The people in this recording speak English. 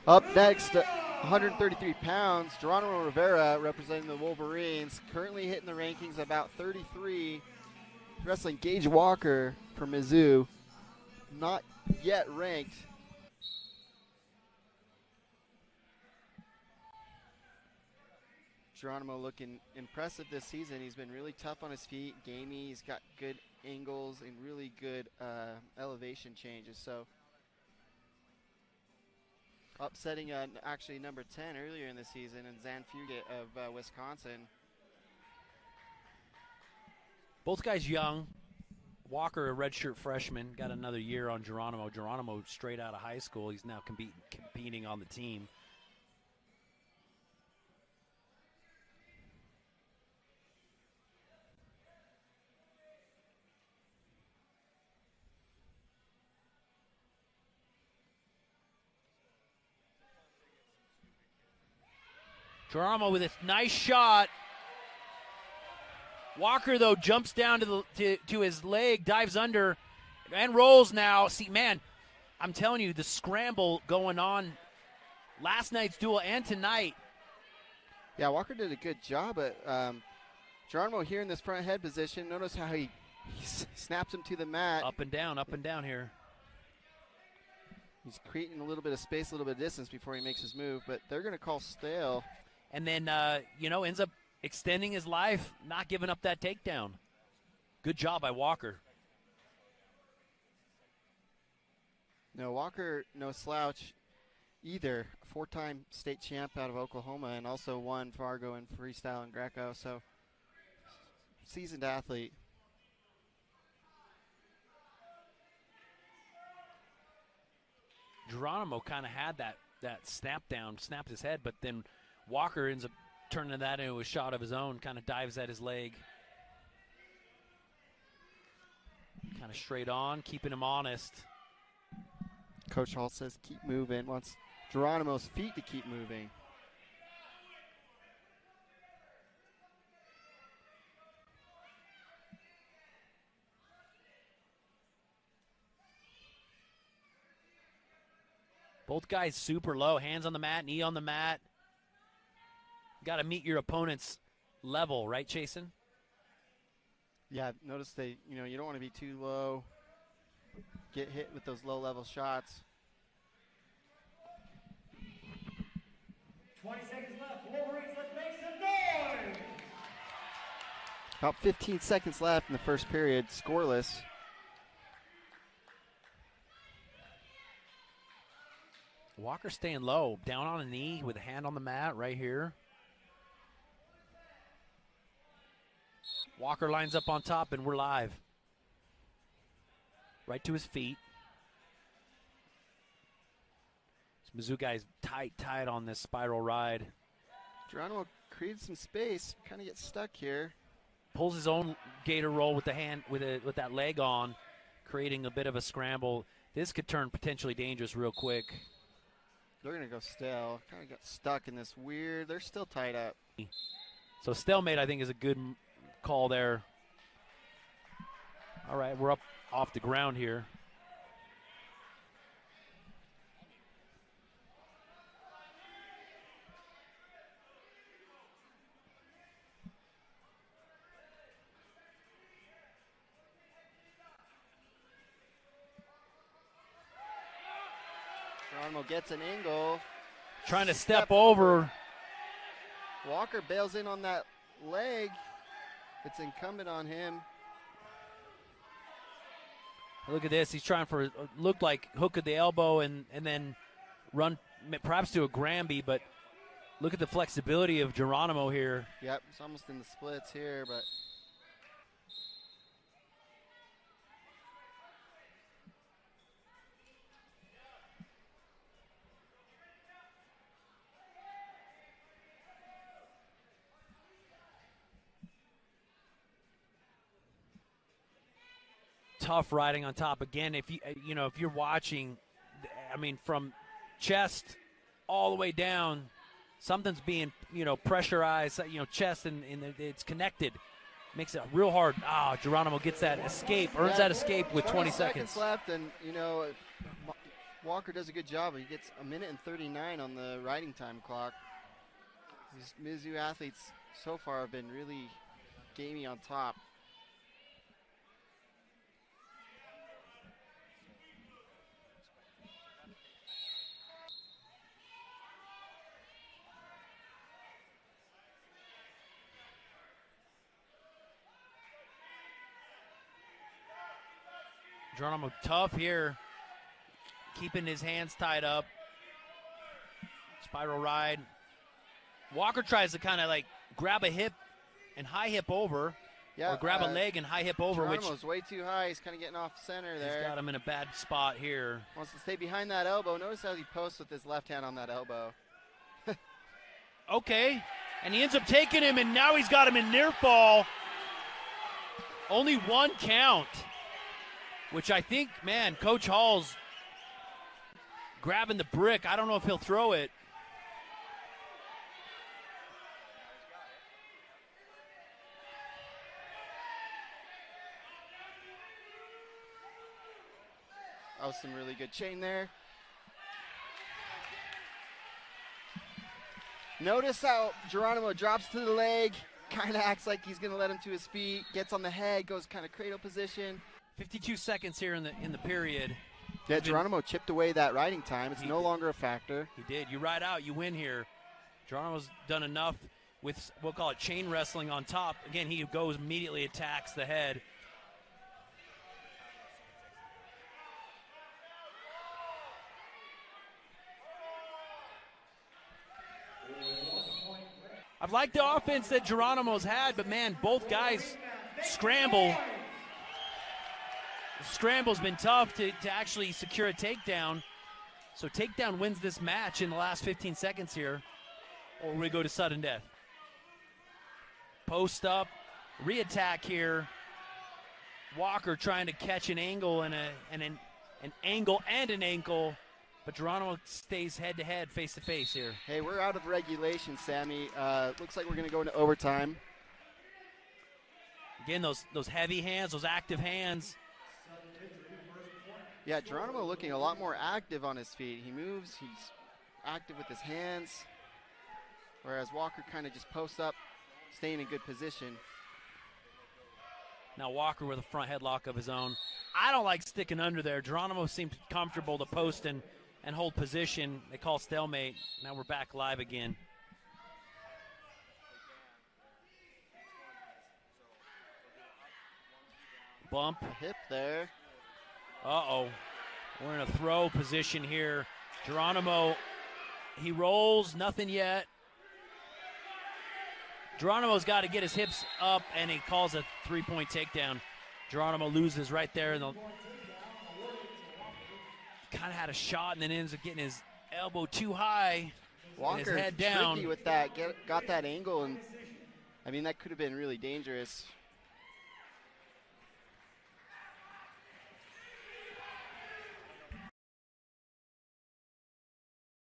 Up next, 133 pounds, Geronimo Rivera representing the Wolverines, currently hitting the rankings about 33, wrestling Gage Walker from Mizzou, not yet ranked. Geronimo looking impressive this season. He's been really tough on his feet, gamey. He's got good angles and really good elevation changes. So upsetting actually number 10 earlier in the season, and Zan Fugit of Wisconsin. Both guys young. Walker, a redshirt freshman, got another year on Geronimo. Geronimo straight out of high school. He's now competing on the team. Geronimo with a nice shot. Walker, though, jumps down to his leg, dives under, and rolls now. See, man, I'm telling you, the scramble going on last night's duel and tonight. Yeah, Walker did a good job, but Geronimo here in this front head position. Notice how he snaps him to the mat. Up and down here. He's creating a little bit of space, a little bit of distance before he makes his move, but they're going to call stale. And then, ends up extending his life, not giving up that takedown. Good job by Walker. No, Walker, no slouch either. Four-time state champ out of Oklahoma and also won Fargo in freestyle and Greco. So, seasoned athlete. Geronimo kind of had that snap down, snapped his head, but then Walker ends up turning that into a shot of his own, kind of dives at his leg. Kind of straight on, keeping him honest. Coach Hall says keep moving, wants Geronimo's feet to keep moving. Both guys super low, hands on the mat, knee on the mat. Got to meet your opponent's level, right, Chasen? Yeah, notice you don't want to be too low, get hit with those low-level shots. 20 seconds left. Wolverines, let's make some noise! About 15 seconds left in the first period, scoreless. Walker staying low, down on a knee with a hand on the mat right here. Walker lines up on top, and we're live. Right to his feet. This Mizzou guy's tight on this spiral ride. Geronimo created some space, kind of gets stuck here. Pulls his own gator roll with the hand, with that leg on, creating a bit of a scramble. This could turn potentially dangerous real quick. They're going to go stale. Kind of got stuck in this weird, they're still tied up. So stalemate, I think, is a good call there. All right, we're up off the ground here. Geronimo gets an angle. Trying to step over. Walker bails in on that leg. It's incumbent on him. Look at this. He's trying for, looked like hook of the elbow and then run, perhaps to a Granby, but look at the flexibility of Geronimo here. Yep, it's almost in the splits here, but. Tough riding on top. Again, if you're watching, I mean, from chest all the way down, something's being, pressurized, chest and it's connected. Makes it real hard. Geronimo gets that escape, earns that escape with 20 seconds left, and, Walker does a good job. He gets a minute and 39 on the riding time clock. These Mizzou athletes so far have been really gamey on top. Geronimo tough here, keeping his hands tied up. Spiral ride. Walker tries to kind of like grab a hip and high hip over, or grab a leg and high hip over, Geronimo's way too high. He's kind of getting off center there. He's got him in a bad spot here. Wants to stay behind that elbow. Notice how he posts with his left hand on that elbow. Okay, and he ends up taking him, and now he's got him in near fall. Only one count, which I think, man, Coach Hall's grabbing the brick. I don't know if he'll throw it. That was some really good chain there. Notice how Geronimo drops to the leg, kind of acts like he's going to let him to his feet, gets on the head, goes kind of cradle position. 52 seconds here in the period. Yeah, Geronimo chipped away that riding time. It's no longer a factor. He did. You ride out, you win here. Geronimo's done enough with, we'll call it chain wrestling on top. Again, he goes immediately, attacks the head. I've liked the offense that Geronimo's had, but man, both guys scramble. The scramble's been tough to actually secure a takedown. So takedown wins this match in the last 15 seconds here, or we go to sudden death. Post up, re-attack here. Walker trying to catch an angle and an angle and an ankle. But Geronimo stays head-to-head, face-to-face here. Hey, we're out of regulation, Sammy. Looks like we're going to go into overtime. Again, those heavy hands, those active hands. Yeah, Geronimo looking a lot more active on his feet. He moves, he's active with his hands. Whereas Walker kind of just posts up, staying in good position. Now Walker with a front headlock of his own. I don't like sticking under there. Geronimo seems comfortable to post and hold position. They call stalemate. Now we're back live again. Bump. Hip there. Uh-oh. We're in a throw position here. Geronimo, he rolls, nothing yet. Geronimo's got to get his hips up, and he calls a three-point takedown. Geronimo loses right there. And kind of had a shot and then ends up getting his elbow too high. Walker and his head down. Tricky with that, got that angle, and I mean that could have been really dangerous.